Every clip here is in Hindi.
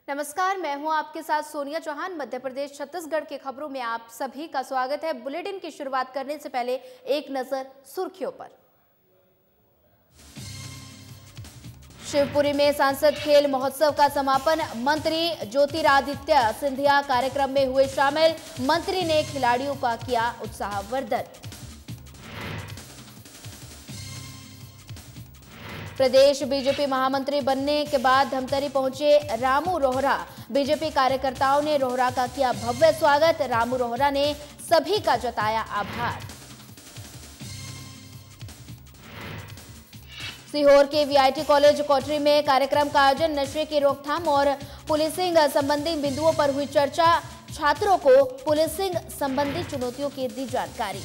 नमस्कार, मैं हूं आपके साथ सोनिया चौहान। मध्य प्रदेश छत्तीसगढ़ की खबरों में आप सभी का स्वागत है। बुलेटिन की शुरुआत करने से पहले एक नजर सुर्खियों पर। शिवपुरी में सांसद खेल महोत्सव का समापन। मंत्री ज्योतिरादित्य सिंधिया कार्यक्रम में हुए शामिल। मंत्री ने खिलाड़ियों का किया उत्साहवर्धन। प्रदेश बीजेपी महामंत्री बनने के बाद धमतरी पहुंचे रामू रोहरा। बीजेपी कार्यकर्ताओं ने रोहरा का किया भव्य स्वागत। रामू रोहरा ने सभी का जताया आभार। सीहोर के वीआईटी कॉलेज कोटरी में कार्यक्रम का आयोजन। नशे की रोकथाम और पुलिसिंग संबंधी बिंदुओं पर हुई चर्चा। छात्रों को पुलिसिंग संबंधी चुनौतियों की दी जानकारी।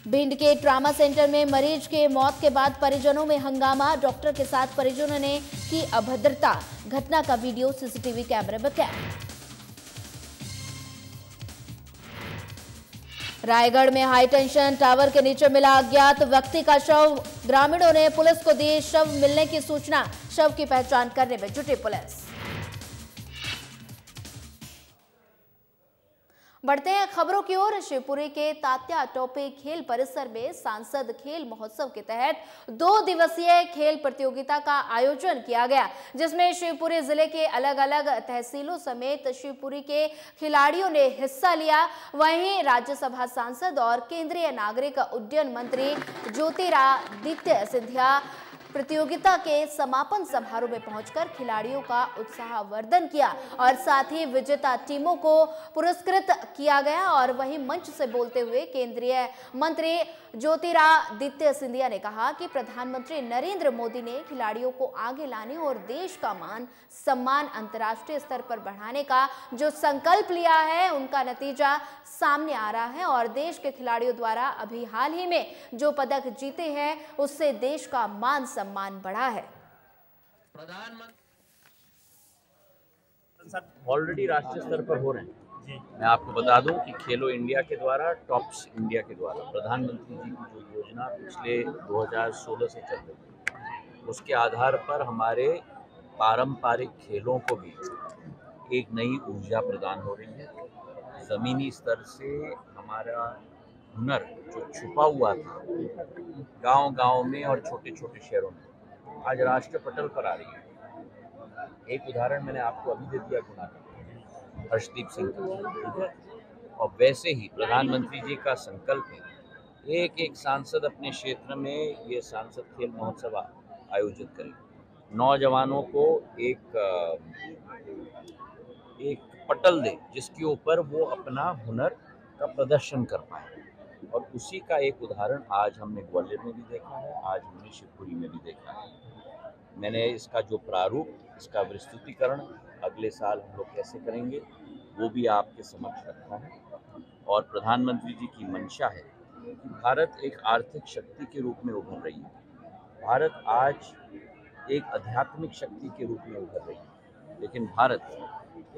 भिंड के ट्रामा सेंटर में मरीज के मौत के बाद परिजनों में हंगामा। डॉक्टर के साथ परिजनों ने की अभद्रता। घटना का वीडियो सीसीटीवी कैमरे में कैद। रायगढ़ में हाई टेंशन टावर के नीचे मिला अज्ञात व्यक्ति का शव। ग्रामीणों ने पुलिस को दी शव मिलने की सूचना। शव की पहचान करने में जुटी पुलिस। बढ़ते हैं खबरों की ओर। शिवपुरी के तात्या टोपे खेल परिसर में सांसद खेल महोत्सव के तहत 2 दिवसीय खेल प्रतियोगिता का आयोजन किया गया, जिसमें शिवपुरी जिले के अलग अलग तहसीलों समेत शिवपुरी के खिलाड़ियों ने हिस्सा लिया। वहीं राज्यसभा सांसद और केंद्रीय नागरिक उड्डयन मंत्री ज्योतिरादित्य सिंधिया प्रतियोगिता के समापन समारोह में पहुंचकर खिलाड़ियों का उत्साहवर्धन किया और साथ ही विजेता टीमों को पुरस्कृत किया गया। और वहीं मंच से बोलते हुए केंद्रीय मंत्री ज्योतिरादित्य सिंधिया ने कहा कि प्रधानमंत्री नरेंद्र मोदी ने खिलाड़ियों को आगे लाने और देश का मान सम्मान अंतर्राष्ट्रीय स्तर पर बढ़ाने का जो संकल्प लिया है, उनका नतीजा सामने आ रहा है। और देश के खिलाड़ियों द्वारा अभी हाल ही में जो पदक जीते हैं, उससे देश का मान सम्मान बढ़ा है। प्रधानमंत्री ऑलरेडी राष्ट्रीय स्तर पर हो रहे हैं। मैं आपको बता दूं कि खेलो इंडिया के द्वारा, टॉप्स इंडिया के द्वारा प्रधानमंत्री जी की जो योजना पिछले 2016 से चल रही है, उसके आधार पर हमारे पारंपरिक खेलों को भी एक नई ऊर्जा प्रदान हो रही है। ज़मीनी स्तर से हमारा हुनर जो छुपा हुआ था गांव-गांव में और छोटे-छोटे शहरों में, आज राष्ट्रीय पटल पर आ रही है। एक उदाहरण मैंने आपको अभी दे दिया गुना का, हर्षदीप सिंह का। और वैसे ही प्रधानमंत्री जी का संकल्प है एक एक सांसद अपने क्षेत्र में ये सांसद खेल महोत्सव आयोजित करें, नौजवानों को एक पटल दे जिसके ऊपर वो अपना हुनर का प्रदर्शन कर पाए। और उसी का एक उदाहरण आज हमने ग्वालियर में भी देखा है, आज हमने शिवपुरी में भी देखा है। मैंने इसका जो प्रारूप, इसका विस्तृतीकरण अगले साल हम लोग कैसे करेंगे, वो भी आपके समक्ष रखा है। और प्रधानमंत्री जी की मंशा है कि भारत एक आर्थिक शक्ति के रूप में उभर रही है। भारत आज एक आध्यात्मिक शक्ति के रूप में उभर रही है, लेकिन भारत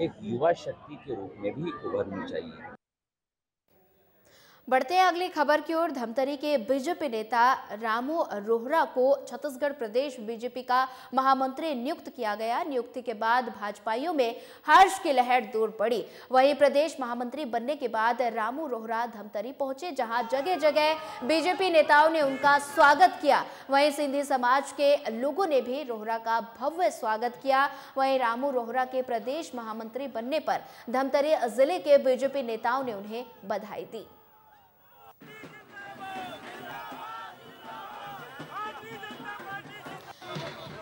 एक युवा शक्ति के रूप में भी उभरनी चाहिए। बढ़ते हैं अगली खबर की ओर। धमतरी के बीजेपी नेता रामू रोहरा को छत्तीसगढ़ प्रदेश बीजेपी का महामंत्री नियुक्त किया गया। नियुक्ति के बाद भाजपाइयों में हर्ष की लहर दौड़ पड़ी। वहीं प्रदेश महामंत्री बनने के बाद रामू रोहरा धमतरी पहुंचे, जहां जगह जगह बीजेपी नेताओं ने उनका स्वागत किया। वहीं सिंधी समाज के लोगों ने भी रोहरा का भव्य स्वागत किया। वहीं रामू रोहरा के प्रदेश महामंत्री बनने पर धमतरी जिले के बीजेपी नेताओं ने उन्हें बधाई दी।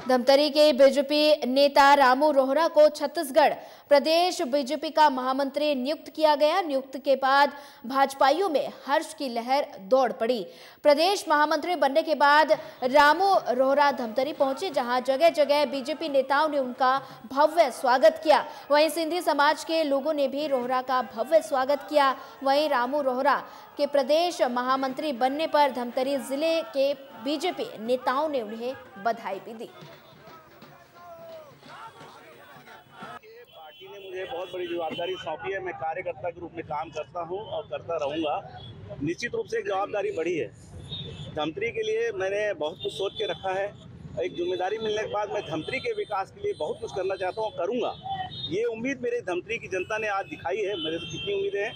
धमतरी के बीजेपी नेता रामू रोहरा को छत्तीसगढ़ प्रदेश बीजेपी का महामंत्री नियुक्त किया गया। नियुक्ति के बाद भाजपाइयों में हर्ष की लहर दौड़ पड़ी। प्रदेश महामंत्री बनने के बाद रामू रोहरा धमतरी पहुंचे, जहां जगह जगह बीजेपी नेताओं ने उनका भव्य स्वागत किया। वहीं सिंधी समाज के लोगों ने भी रोहरा का भव्य स्वागत किया। वहीं रामू रोहरा के प्रदेश महामंत्री बनने पर धमतरी जिले के बीजेपी नेताओं ने उन्हें बधाई भी दी। मुझे बहुत बड़ी जवाबदारी सौंपी है। मैं कार्यकर्ता के रूप में काम करता हूं और करता रहूंगा। निश्चित रूप से एक जवाबदारी बढ़ी है। धमतरी के लिए मैंने बहुत कुछ सोच के रखा है एक जिम्मेदारी मिलने के बाद मैं धमतरी के विकास के लिए बहुत कुछ करना चाहता हूँ, करूँगा। ये उम्मीद मेरे धमतरी की जनता ने आज दिखाई है। मेरे तो कितनी उम्मीदें हैं।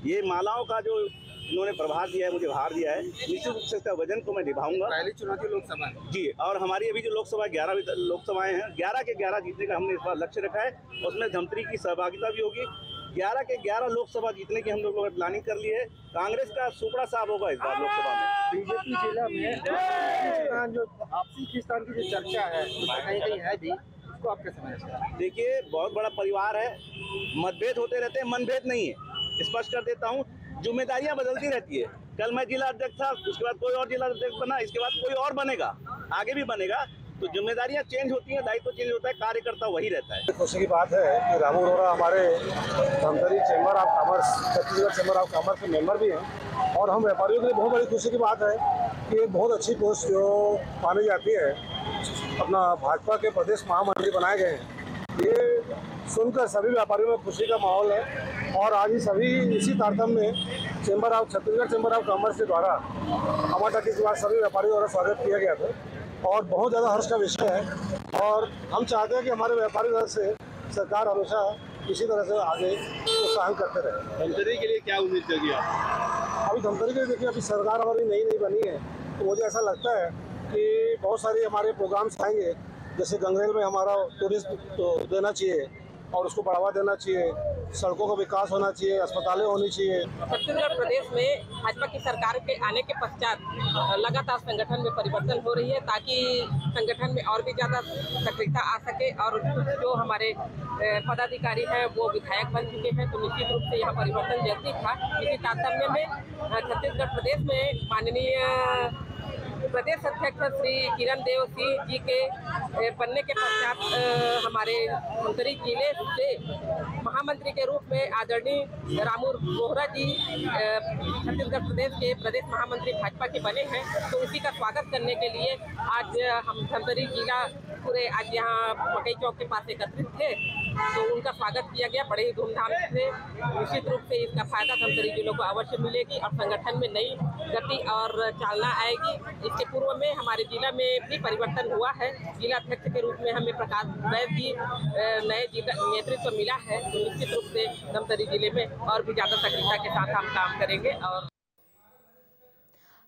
ये मालाओं का जो इन्होंने प्रभार दिया है, मुझे भार दिया है, निश्चित रूप से इसका वजन को मैं निभाऊंगा। पहली चुनौती लोकसभा जी, और हमारी अभी जो लोकसभा 11 लोकसभाएं हैं, 11 के 11 जीतने का हमने इस बार लक्ष्य रखा है। उसमें धमतरी की सहभागिता भी होगी। 11 के 11 लोकसभा जीतने की हम लोगों ने प्लानिंग कर ली है। कांग्रेस का सुपड़ा साहब होगा इस बार लोकसभा में। बीजेपी जिला में जो आपसी खींचतान की जो चर्चा है कहीं कहीं है भी, उसको आप कैसे समझते हैं? देखिए, बहुत बड़ा परिवार है, मतभेद होते रहते हैं, मनभेद नहीं है। स्पष्ट कर देता हूँ, जिम्मेदारियां बदलती रहती है। कल मैं जिला अध्यक्ष था, उसके बाद कोई और जिला अध्यक्ष बना, इसके बाद कोई और बनेगा, आगे भी बनेगा। तो जिम्मेदारियां चेंज होती हैं, दायित्व चेंज होता है, कार्यकर्ता वही रहता है। खुशी की बात है कि रामू अरोड़ा हमारे Dhamtari chamber of commerce, Chhattisgarh chamber of commerce के मेंबर भी हैं। और हम व्यापारियों के लिए बहुत बड़ी खुशी की बात है कि एक बहुत अच्छी पोस्ट जो मानी जाती है, अपना भाजपा के प्रदेश महामंत्री बनाए गए हैं। ये सुनकर सभी व्यापारियों में खुशी का माहौल है। और आज ही सभी इसी तारतम्य में छत्तीसगढ़ चैम्बर ऑफ कॉमर्स के द्वारा टमाटर के बाद सभी व्यापारियों द्वारा स्वागत किया गया था और बहुत ज़्यादा हर्ष का विषय है। और हम चाहते हैं कि हमारे व्यापारी दल से सरकार हमेशा इसी तरह से आगे प्रोत्साहन करते रहे। धमतरी के लिए क्या उम्मीद करिए आप? अभी धमतरी के लिए देखिए, अभी सरकार हमारी नई बनी है, तो मुझे ऐसा लगता है कि बहुत सारे हमारे प्रोग्राम्स आएंगे। जैसे गंगरेल में हमारा टूरिज्म तो देना चाहिए और उसको बढ़ावा देना चाहिए, सड़कों का विकास होना चाहिए, अस्पतालें होनी चाहिए। छत्तीसगढ़ प्रदेश में भाजपा की सरकार के आने के पश्चात लगातार संगठन में परिवर्तन हो रही है, ताकि संगठन में और भी ज़्यादा सक्रियता आ सके। और जो हमारे पदाधिकारी हैं वो विधायक बन चुके हैं, तो निश्चित रूप से यहाँ परिवर्तन जरूरी था। इसी तारतम्य में छत्तीसगढ़ प्रदेश में माननीय प्रदेश अध्यक्ष श्री किरण देव सिंह जी के बनने के पश्चात हमारे धमतरी जिले से महामंत्री के रूप में आदरणीय रामू बोहरा जी छत्तीसगढ़ प्रदेश के प्रदेश महामंत्री भाजपा के बने हैं। तो इसी का स्वागत करने के लिए आज हम धमतरी जिला पूरे आज यहाँ मकई चौक के पास एकत्रित थे, तो उनका स्वागत किया गया बड़े ही धूमधाम से। निश्चित रूप से इसका फायदा धमतरी जिलों को अवश्य मिलेगी और संगठन में नई गति और चालना आएगी। इसके पूर्व में हमारे जिला में भी परिवर्तन हुआ है। जिला अध्यक्ष के रूप में हमें प्रकाश वैद जी नए नेतृत्व मिला है, तो निश्चित रूप से धमतरी जिले में और भी ज्यादा सक्रियता के साथ हम काम करेंगे। और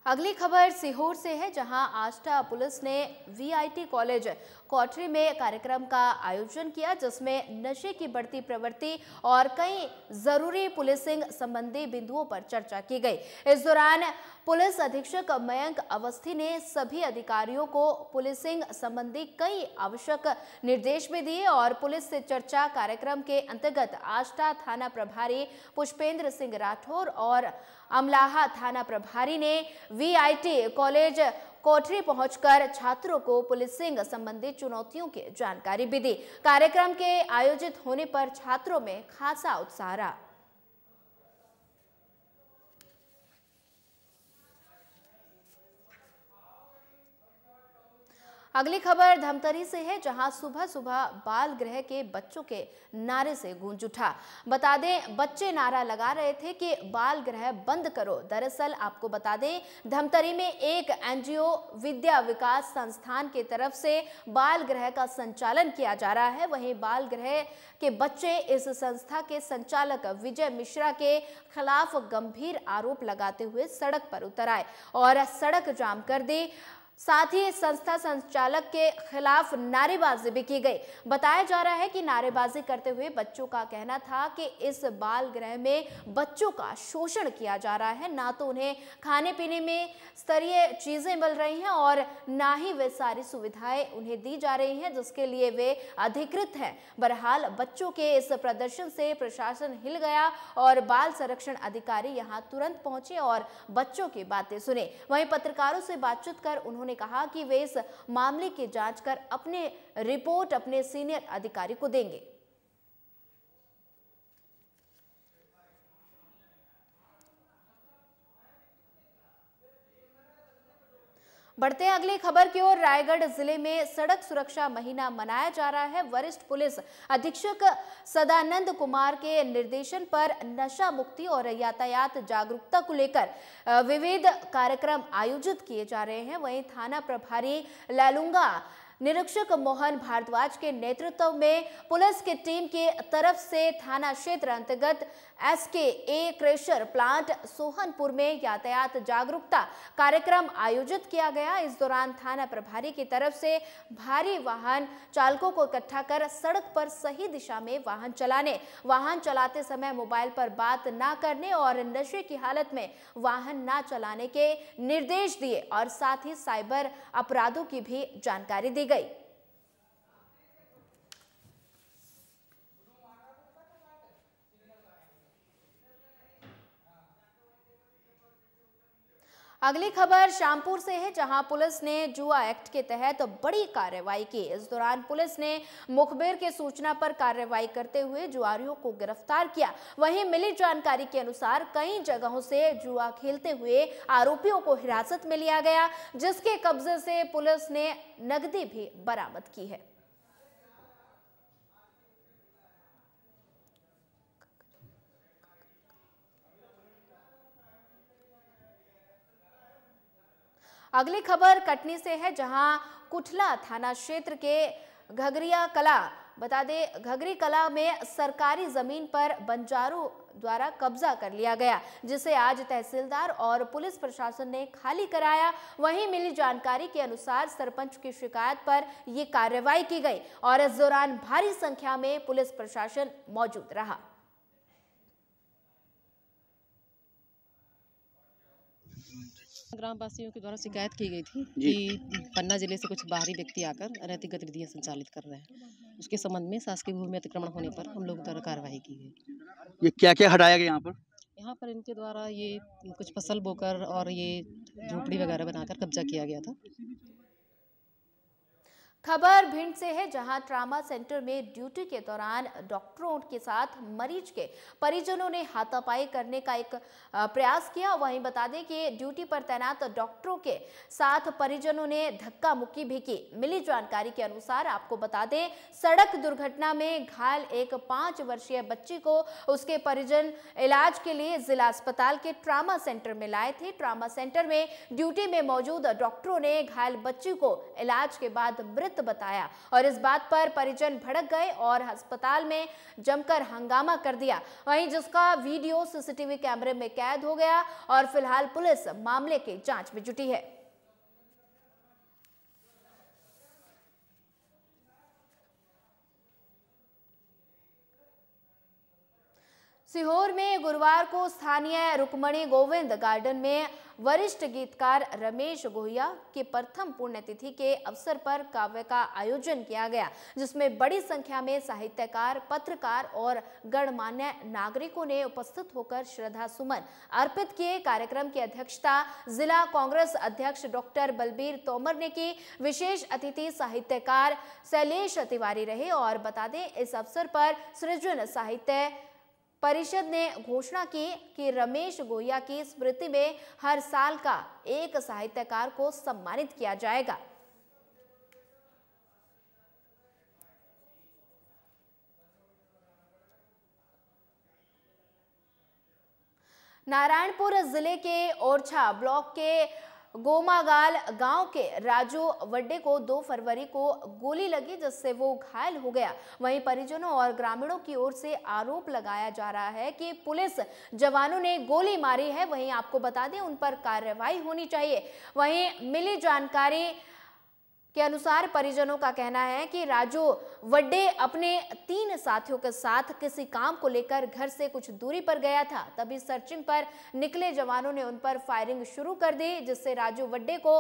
अगली खबर सीहोर से है, जहां आष्टा पुलिस ने वीआईटी कॉलेज कोठरी में कार्यक्रम का आयोजन किया, जिसमें नशे की बढ़ती प्रवृत्ति और कई जरूरी पुलिसिंग संबंधी बिंदुओं पर चर्चा की गई। इस दौरान पुलिस अधीक्षक मयंक अवस्थी ने सभी अधिकारियों को पुलिसिंग संबंधी कई आवश्यक निर्देश भी दिए और पुलिस से चर्चा कार्यक्रम के अंतर्गत आष्टा थाना प्रभारी पुष्पेंद्र सिंह राठौर और अमलाहा थाना प्रभारी ने वीआईटी कॉलेज कोठरी पहुंचकर छात्रों को पुलिसिंग संबंधी चुनौतियों की जानकारी भी दी। कार्यक्रम के आयोजित होने पर छात्रों में खासा उत्साह रहा। अगली खबर धमतरी से है, जहां सुबह सुबह बाल गृह के बच्चों के नारे से गूंज उठा। बता दें, बच्चे नारा लगा रहे थे कि बाल गृह बंद करो। दरअसल आपको बता दें, धमतरी में एक एनजीओ विद्या विकास संस्थान की तरफ से बाल गृह का संचालन किया जा रहा है। वहीं बाल गृह के बच्चे इस संस्था के संचालक विजय मिश्रा के खिलाफ गंभीर आरोप लगाते हुए सड़क पर उतर आए और सड़क जाम कर दी। साथ ही संस्था संचालक के खिलाफ नारेबाजी भी की गई। बताया जा रहा है कि नारेबाजी करते हुए बच्चों का कहना था कि इस बाल गृह में बच्चों का शोषण किया जा रहा है, ना तो उन्हें खाने पीने में स्तरीय चीजें मिल रही हैं और ना ही वे सारी सुविधाएं उन्हें दी जा रही हैं जिसके लिए वे अधिकृत हैं। बहरहाल बच्चों के इस प्रदर्शन से प्रशासन हिल गया और बाल संरक्षण अधिकारी यहां तुरंत पहुंचे और बच्चों की बातें सुने। वहीं पत्रकारों से बातचीत कर उन्होंने कहा कि वे इस मामले की जांच कर अपने रिपोर्ट अपने सीनियर अधिकारी को देंगे। बढ़ते हैं अगली खबर की ओर। रायगढ़ जिले में सड़क सुरक्षा महीना मनाया जा रहा है। वरिष्ठ पुलिस अधीक्षक सदानंद कुमार के निर्देशन पर नशा मुक्ति और यातायात जागरूकता को लेकर विविध कार्यक्रम आयोजित किए जा रहे हैं। वहीं थाना प्रभारी लैलुंगा निरीक्षक मोहन भारद्वाज के नेतृत्व में पुलिस की टीम की तरफ से थाना क्षेत्र अंतर्गत SKA क्रेशर प्लांट सोहनपुर में यातायात जागरूकता कार्यक्रम आयोजित किया गया। इस दौरान थाना प्रभारी की तरफ से भारी वाहन चालकों को इकट्ठा कर सड़क पर सही दिशा में वाहन चलाने, वाहन चलाते समय मोबाइल पर बात न करने और नशे की हालत में वाहन न चलाने के निर्देश दिए और साथ ही साइबर अपराधों की भी जानकारी दी गई। अगली खबर शामपुर से है, जहां पुलिस ने जुआ एक्ट के तहत बड़ी कार्रवाई की। इस दौरान पुलिस ने मुखबिर की सूचना पर कार्रवाई करते हुए जुआरियों को गिरफ्तार किया। वहीं मिली जानकारी के अनुसार कई जगहों से जुआ खेलते हुए आरोपियों को हिरासत में लिया गया, जिसके कब्जे से पुलिस ने नकदी भी बरामद की है। अगली खबर कटनी से है, जहां कुठला थाना क्षेत्र के घगरिया कला, बता दें घगरी कला में सरकारी जमीन पर बंजारों द्वारा कब्जा कर लिया गया, जिसे आज तहसीलदार और पुलिस प्रशासन ने खाली कराया। वहीं मिली जानकारी के अनुसार सरपंच की शिकायत पर यह कार्रवाई की गई और इस दौरान भारी संख्या में पुलिस प्रशासन मौजूद रहा। ग्राम वासियों के द्वारा शिकायत की गई थी कि पन्ना जिले से कुछ बाहरी व्यक्ति आकर अनैतिक गतिविधियां संचालित कर रहे हैं। उसके संबंध में शासकीय भूमि अतिक्रमण होने पर हम लोग द्वारा कार्रवाई की गई। ये क्या क्या हटाया गया यहाँ पर? यहाँ पर इनके द्वारा ये कुछ फसल बोकर और ये झोपड़ी वगैरह बनाकर कब्जा किया गया था। खबर भिंड से है, जहां ट्रामा सेंटर में ड्यूटी के दौरान डॉक्टरों के साथ मरीज के परिजनों ने हाथापाई करने का एक प्रयास किया। वहीं बता दें कि ड्यूटी पर तैनात डॉक्टरों के साथ परिजनों ने धक्का मुक्की भी की। मिली जानकारी के अनुसार आपको बता दें, सड़क दुर्घटना में घायल एक 5 वर्षीय बच्ची को उसके परिजन इलाज के लिए जिला अस्पताल के ट्रामा सेंटर में लाए थे। ट्रामा सेंटर में ड्यूटी में मौजूद डॉक्टरों ने घायल बच्ची को इलाज के बाद मृत बताया और इस बात पर परिजन भड़क गए और अस्पताल में जमकर हंगामा कर दिया। वहीं जिसका वीडियो सीसीटीवी कैमरे में कैद हो गया और फिलहाल पुलिस मामले की जांच में जुटी है। सीहोर में गुरुवार को स्थानीय रुक्मणी गोविंद गार्डन में वरिष्ठ गीतकार रमेश गोहिया की प्रथम पुण्यतिथि के अवसर पर काव्य का आयोजन किया गया, जिसमें बड़ी संख्या में साहित्यकार, पत्रकार और गणमान्य नागरिकों ने उपस्थित होकर श्रद्धा सुमन अर्पित किए। कार्यक्रम की अध्यक्षता जिला कांग्रेस अध्यक्ष डॉक्टर बलबीर तोमर ने की। विशेष अतिथि साहित्यकार शैलेश तिवारी रहे और बता दें, इस अवसर पर सृजन साहित्य परिषद ने घोषणा की कि रमेश गोहिया की स्मृति में हर साल का एक साहित्यकार को सम्मानित किया जाएगा। नारायणपुर जिले के ओरछा ब्लॉक के गोमागाल गांव के राजू वड्डे को 2 फरवरी को गोली लगी, जिससे वो घायल हो गया। वहीं परिजनों और ग्रामीणों की ओर से आरोप लगाया जा रहा है कि पुलिस जवानों ने गोली मारी है। वहीं आपको बता दें, उन पर कार्रवाई होनी चाहिए। वहीं मिली जानकारी के अनुसार परिजनों का कहना है कि राजू वड्डे अपने 3 साथियों के साथ किसी काम को लेकर घर से कुछ दूरी पर गया था। तभी सर्चिंग पर निकले जवानों ने उन पर फायरिंग शुरू कर दी, जिससे राजू वड्डे को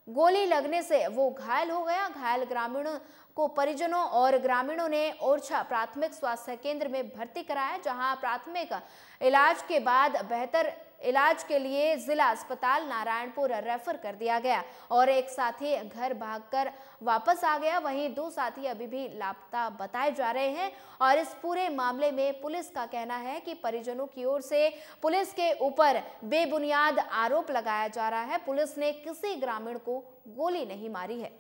गोली लगने से वो घायल हो गया। घायल ग्रामीणों को परिजनों और ग्रामीणों ने ओरछा प्राथमिक स्वास्थ्य केंद्र में भर्ती कराया, जहां प्राथमिक इलाज के बाद बेहतर इलाज के लिए जिला अस्पताल नारायणपुर रेफर कर दिया गया और एक साथी घर भागकर वापस आ गया। वहीं 2 साथी अभी भी लापता बताए जा रहे हैं और इस पूरे मामले में पुलिस का कहना है कि परिजनों की ओर से पुलिस के ऊपर बेबुनियाद आरोप लगाया जा रहा है। पुलिस ने किसी ग्रामीण को गोली नहीं मारी है।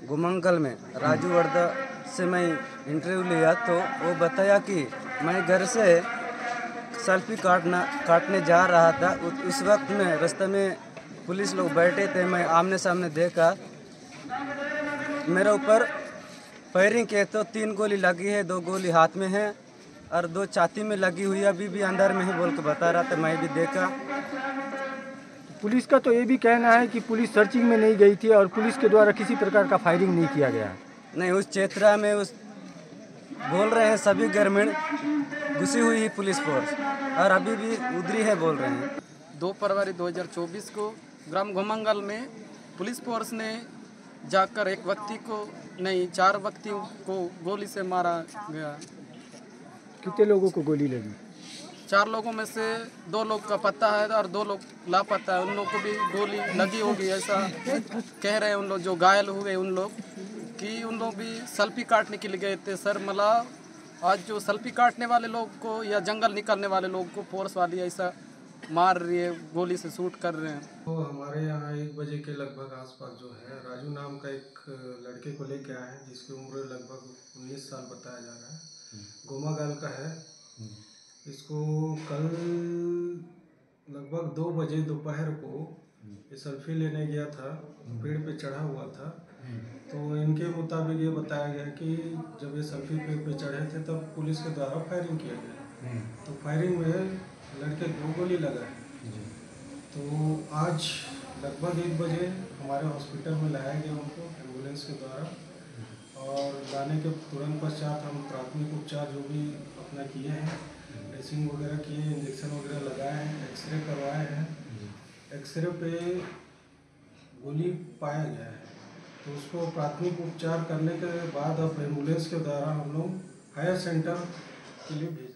गुमंगल में राजू वर्दा से मैं इंटरव्यू लिया तो वो बताया कि मैं घर से सेल्फी काटने जा रहा था। उस वक्त में रास्ते में पुलिस लोग बैठे थे, मैं आमने सामने देखा, मेरे ऊपर फायरिंग किए तो 3 गोली लगी है, 2 गोली हाथ में है और 2 छाती में लगी हुई है, अभी भी अंदर में है बोल के बता रहा था, मैं भी देखा। पुलिस का तो ये भी कहना है कि पुलिस सर्चिंग में नहीं गई थी और पुलिस के द्वारा किसी प्रकार का फायरिंग नहीं किया गया। नहीं, उस क्षेत्र में उस बोल रहे हैं सभी ग्रामीण घुसी हुई है पुलिस फोर्स और अभी भी उधरी है बोल रहे हैं। 2 फरवरी 2024 को ग्राम घुमंगल में पुलिस फोर्स ने जाकर एक व्यक्ति को नहीं 4 व्यक्तियों को गोली से मारा गया। कितने लोगों को गोली लगी? 4 लोगों में से 2 लोग का पता है और 2 लोग लापता है। उन लोगों को भी गोली लगी होगी ऐसा कह रहे हैं उन लोग जो घायल हुए उन लोग कि उन लोग भी सल्फी काटने के लिए गए थे। सर मतलब आज जो सल्फी काटने वाले लोग को या जंगल निकलने वाले लोग को फोर्स वाली ऐसा मार रही है, गोली से शूट कर रहे हैं। तो हमारे यहाँ 1 बजे के लगभग आसपास जो है राजू नाम का एक लड़के को लेके आए हैं जिसकी उम्र लगभग 19 साल बताया जा रहा है, गोमागाल का है। इसको कल लगभग 2 बजे दोपहर को ये सेल्फी लेने गया था, पेड़ पे चढ़ा हुआ था। तो इनके मुताबिक ये बताया गया कि जब ये सेल्फी पेड़ पे चढ़े थे तब पुलिस के द्वारा फायरिंग किया गया। तो फायरिंग में लड़के को गोली लगा है। तो आज लगभग 1 बजे हमारे हॉस्पिटल में लाया गया उनको एम्बुलेंस के द्वारा और लाने के तुरंत पश्चात हम प्राथमिक उपचार जो भी अपना किए हैं, ड्रेसिंग वगैरह किए, इंजेक्शन वगैरह लगाए हैं, एक्सरे करवाए हैं। एक्सरे पे गोली पाया गया है तो उसको प्राथमिक उपचार करने के बाद अब एम्बुलेंस के द्वारा हम लोग हायर सेंटर के लिए भेज।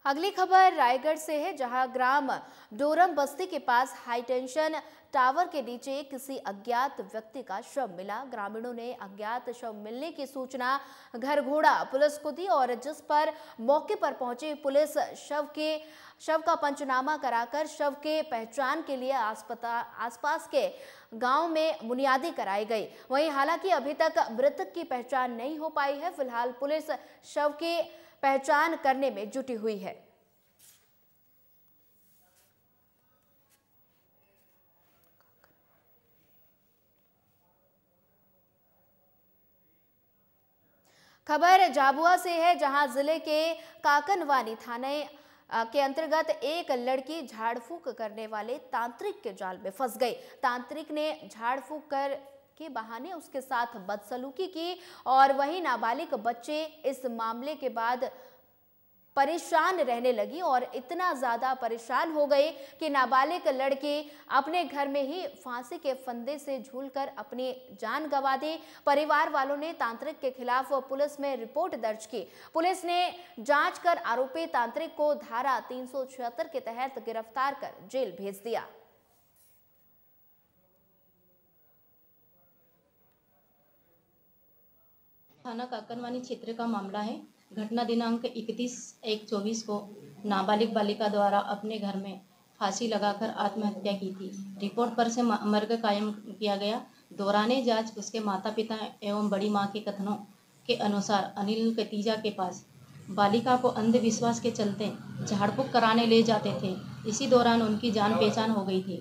अगली खबर रायगढ़ से है, जहां ग्राम डोरम बस्ती के पास हाई टेंशन टावर के नीचे किसी अज्ञात व्यक्ति का शव मिला। ग्रामीणों ने अज्ञात शव मिलने की सूचना घरघोड़ा पुलिस को दी और जिस पर मौके पर पहुंची पुलिस शव का पंचनामा कराकर शव के पहचान के लिए आसपास के गांव में बुनियादी कराई गई। वहीं हालांकि अभी तक मृतक की पहचान नहीं हो पाई है। फिलहाल पुलिस शव की पहचान करने में जुटी हुई है। खबर झाबुआ से है, जहां जिले के काकनवानी थाने के अंतर्गत एक लड़की झाड़ फूक करने वाले तांत्रिक के जाल में फंस गई। तांत्रिक ने झाड़ फूक कर के बहाने उसके साथ बदसलूकी की और वही नाबालिग बच्चे इस मामले के बाद परेशान रहने लगी और इतना ज्यादा परेशान हो गई कि नाबालिग लड़की अपने घर में ही फांसी के फंदे से झूलकर अपनी जान गंवा दी। परिवार वालों ने तांत्रिक के खिलाफ पुलिस में रिपोर्ट दर्ज की। पुलिस ने जांच कर आरोपी तांत्रिक को धारा 376 के तहत गिरफ्तार कर जेल भेज दिया। थाना काकनवानी क्षेत्र का मामला है। घटना दिनांक 31/1/24 को नाबालिग बालिका द्वारा अपने घर में फांसी लगाकर आत्महत्या की थी। रिपोर्ट पर से मर्ग कायम किया गया। दौराने जांच उसके माता पिता एवं बड़ी मां के कथनों के अनुसार अनिल कतीजा के पास बालिका को अंधविश्वास के चलते झाड़ फूक कराने ले जाते थे। इसी दौरान उनकी जान पहचान हो गई थी।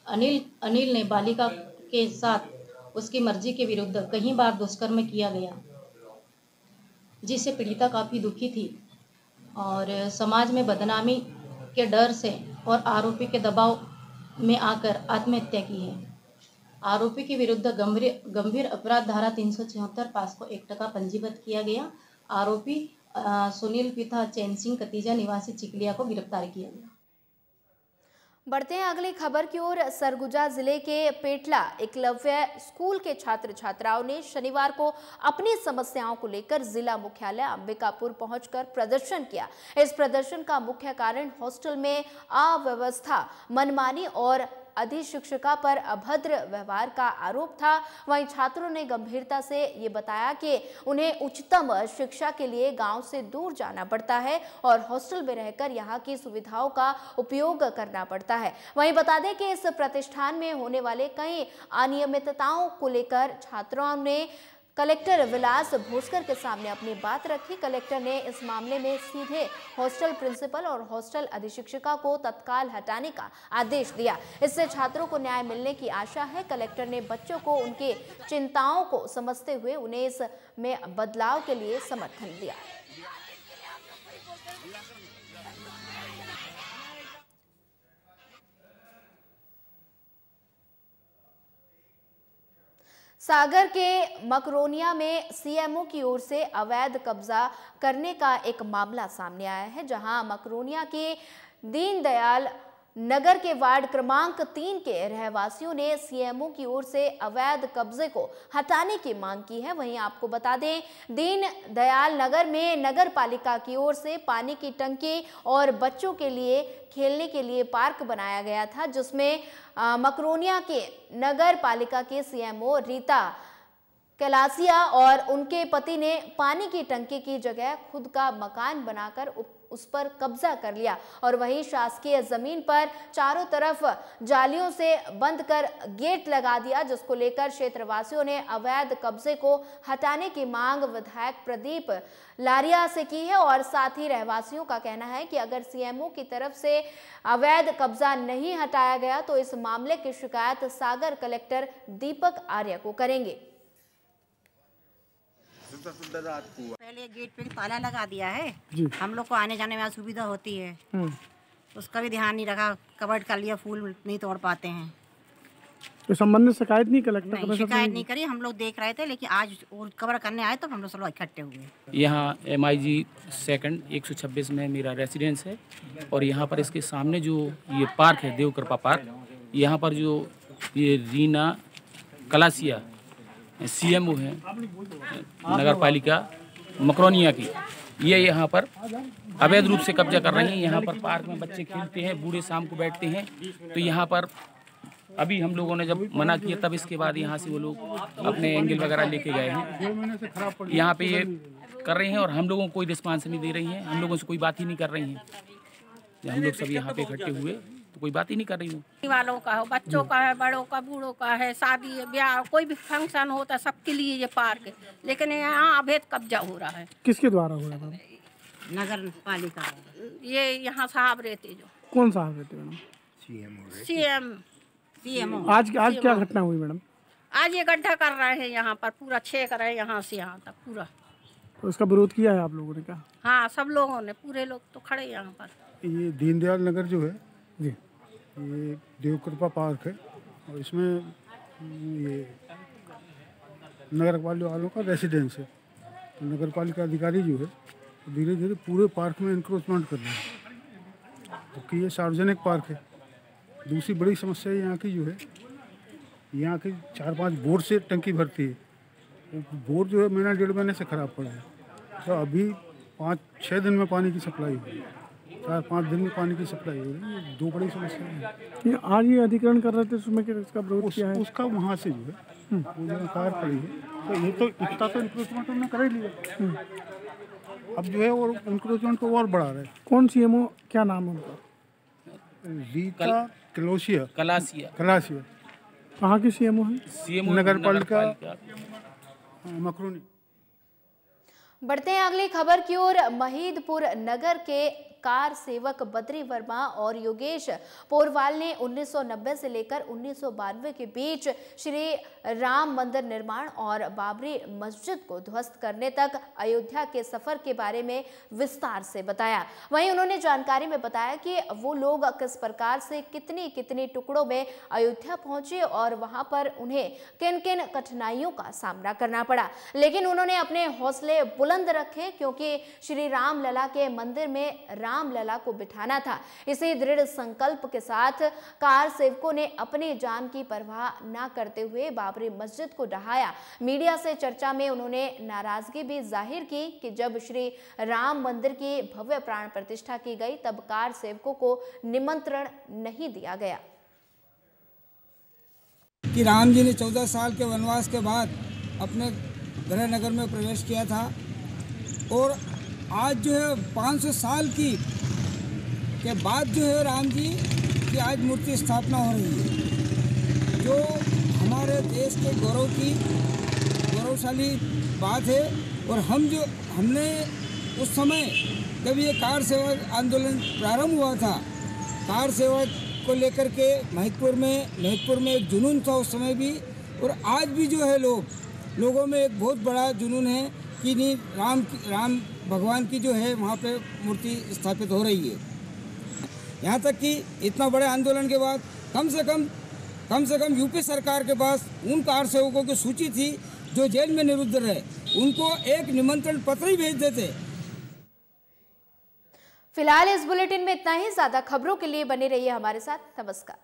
अनिल ने बालिका के साथ उसकी मर्जी के विरुद्ध कई बार दुष्कर्म किया गया, जिससे पीड़िता काफ़ी दुखी थी और समाज में बदनामी के डर से और आरोपी के दबाव में आकर आत्महत्या की है। आरोपी के विरुद्ध गंभीर अपराध धारा 376 पास्को एक्ट का पंजीबद्ध किया गया। आरोपी सुनील पिता चैन सिंह कतीजा निवासी चिकलिया को गिरफ्तार किया गया। बढ़ते हैं अगली खबर की ओर। सरगुजा जिले के पेटला एकलव्य स्कूल के छात्र छात्राओं ने शनिवार को अपनी समस्याओं को लेकर जिला मुख्यालय अंबिकापुर पहुंचकर प्रदर्शन किया। इस प्रदर्शन का मुख्य कारण हॉस्टल में अव्यवस्था, मनमानी और अधिशिक्षिका पर अभद्र व्यवहार का आरोप था। वहीं छात्रों ने गंभीरता से ये बताया कि उन्हें उच्चतम शिक्षा के लिए गांव से दूर जाना पड़ता है और हॉस्टल में रहकर यहां की सुविधाओं का उपयोग करना पड़ता है। वहीं बता दें कि इस प्रतिष्ठान में होने वाले कई अनियमितताओं को लेकर छात्राओं ने कलेक्टर विलास भोसकर के सामने अपनी बात रखी। कलेक्टर ने इस मामले में सीधे हॉस्टल प्रिंसिपल और हॉस्टल अधिशिक्षिका को तत्काल हटाने का आदेश दिया। इससे छात्रों को न्याय मिलने की आशा है। कलेक्टर ने बच्चों को उनके चिंताओं को समझते हुए उन्हें इसमें बदलाव के लिए समर्थन दिया। सागर के मकरोनिया में सीएमओ की ओर से अवैध कब्जा करने का एक मामला सामने आया है, जहां मकरोनिया के दीनदयाल नगर के वार्ड क्रमांक 3 के रहवासियों ने सीएमओ की ओर से अवैध कब्जे को हटाने की मांग की है। वहीं आपको बता दें, दीनदयाल नगर में नगर पालिका की ओर से पानी की टंकी और बच्चों के लिए खेलने के लिए पार्क बनाया गया था, जिसमें मकरोनिया के नगर पालिका के सीएमओ रीता कैलासिया और उनके पति ने पानी की टंकी की जगह खुद का मकान बनाकर उस पर कब्जा कर लिया और वहीं शासकीय जमीन पर चारों तरफ जालियों से बंद कर गेट लगा दिया, जिसको लेकर क्षेत्रवासियों ने अवैध कब्जे को हटाने की मांग विधायक प्रदीप लारिया से की है। और साथ ही रहवासियों का कहना है कि अगर सीएमओ की तरफ से अवैध कब्जा नहीं हटाया गया तो इस मामले की शिकायत सागर कलेक्टर दीपक आर्य को करेंगे। पहले गेट पे ताला लगा दिया है, हम लोग को आने जाने में असुविधा होती है, उसका भी ध्यान नहीं रखा, कवर्ड कर लिया, फूल नहीं तोड़ पाते हैं। तो संबंध में शिकायत नहीं कलेक्टर नहीं, शिकायत नहीं करी, हम लोग देख रहे थे, लेकिन आज और कवर करने आए तो हम लोग सब इकट्ठे हुए। यहाँ MIG 2 126 में मेरा रेसिडेंस है और यहाँ पर इसके सामने जो ये पार्क है देवकृपा पार्क, यहाँ पर जो ये रीना कलासिया सीएमओ है नगर पालिका मकरोनिया की, ये यहाँ पर अवैध रूप से कब्जा कर रहे हैं। यहाँ पर पार्क में बच्चे खेलते हैं, बूढ़े शाम को बैठते हैं, तो यहाँ पर अभी हम लोगों ने जब मना किया तब इसके बाद यहाँ से वो लोग अपने एंगल वगैरह लेके गए हैं। यहाँ पे ये कर रहे हैं और हम लोगों को कोई रिस्पांस नहीं दे रही हैं, हम लोगों से कोई बात ही नहीं कर रही हैं। हम लोग सब यहाँ पे इकट्ठे हुए तो कोई बात ही नहीं कर रही हूँ। वालों का हो, बच्चों का है, बड़ों का, बूढ़ों का है, शादी ब्याह कोई भी फंक्शन होता है सबके लिए ये पार्क है, लेकिन यहाँ अवैध कब्जा हो रहा है। किसके द्वारा हो रहा है? नगर पालिका। ये यहाँ साहब रहते जो। कौन साहब रहते मैडम? सीएम। आज क्या घटना हुई मैडम? आज ये गड्ढा कर रहे हैं यहाँ पर, पूरा छेक रहे हैं यहाँ से यहाँ तक पूरा। तो इसका विरोध किया है आप लोगों ने क्या? हाँ, सब लोगों ने, पूरे लोग तो खड़े यहाँ पर। ये दीनदयाल नगर जो है जी, ये देवकृपा पार्क है और इसमें ये नगर पालिका वालों का रेसिडेंस है। तो नगर पालिका अधिकारी जो है धीरे धीरे पूरे पार्क में इंक्रोचमेंट कर रहे हैं, क्योंकि ये सार्वजनिक पार्क है। दूसरी बड़ी समस्या यहाँ की जो है, यहाँ की 4-5 बोर से टंकी भरती है, बोर जो है महीना 1.5 महीने से ख़राब पड़ा है। तो अभी 5-6 दिन में पानी की सप्लाई हुई है, 4-5 दिन में पानी की सप्लाई हो रही है। 2 बड़ी समस्या है। आज ये अधिग्रहण कर रहे थे, उसमें इसका विरोध किया है? उसका वहाँ से जो है वो जो कार पड़ी है, तो ये तो इतना तो इंक्रोचमेंट उन्होंने कर ही लिया। अब जो है और इंक्रोचमेंट को और बढ़ा रहे हैं। कौन सीएमओ, क्या नाम है उनका? रीता कलासिया। कहाँ की सीएमओ है? सीएमओ नगर पालिका मकरोनी। बढ़ते हैं अगली खबर की ओर। महीदपुर नगर के कार सेवक बद्री वर्मा और योगेश पोरवाल ने 1990 से लेकर 1992 के बीच श्री राम मंदिर निर्माण और बाबरी मस्जिद को ध्वस्त करने तक अयोध्या के सफर के बारे में विस्तार से बताया। वहीं उन्होंने जानकारी में बताया कि वो लोग किस प्रकार से कितनी टुकड़ों में अयोध्या पहुंचे और वहां पर उन्हें किन किन कठिनाइयों का सामना करना पड़ा, लेकिन उन्होंने अपने हौसले बुलंद रखे, क्योंकि श्री राम लला के मंदिर में राम लला को बिठाना था। इसी दृढ़ संकल्प के साथ कार सेवकों ने अपनी जान की परवाह न करते हुए बाबरी मस्जिद को ढहाया। मीडिया से चर्चा में उन्होंने नाराजगी भी जाहिर की कि जब श्री राम मंदिर की भव्य प्राण प्रतिष्ठा की गई तब कार सेवकों को निमंत्रण नहीं दिया गया। कि राम जी ने 14 साल के वनवास के बाद अपने गृह नगर में प्रवेश किया था और आज जो है 500 साल के बाद जो है राम जी की आज मूर्ति स्थापना हो रही है, जो हमारे देश के गौरव गौरवशाली बात है। और हमने उस समय जब ये कार सेवक आंदोलन प्रारंभ हुआ था, कार सेवक को लेकर के महतपुर में एक जुनून था उस समय भी, और आज भी जो है लोगों में एक बहुत बड़ा जुनून है कि नहीं, राम भगवान की जो है वहाँ पे मूर्ति स्थापित हो रही है। यहाँ तक कि इतना बड़े आंदोलन के बाद कम से कम यूपी सरकार के पास उन कार सेवकों की सूची थी जो जेल में निरुद्ध रहे, उनको एक निमंत्रण पत्र ही भेज देते। फिलहाल इस बुलेटिन में इतना ही। ज्यादा खबरों के लिए बने रहिए हमारे साथ। नमस्कार।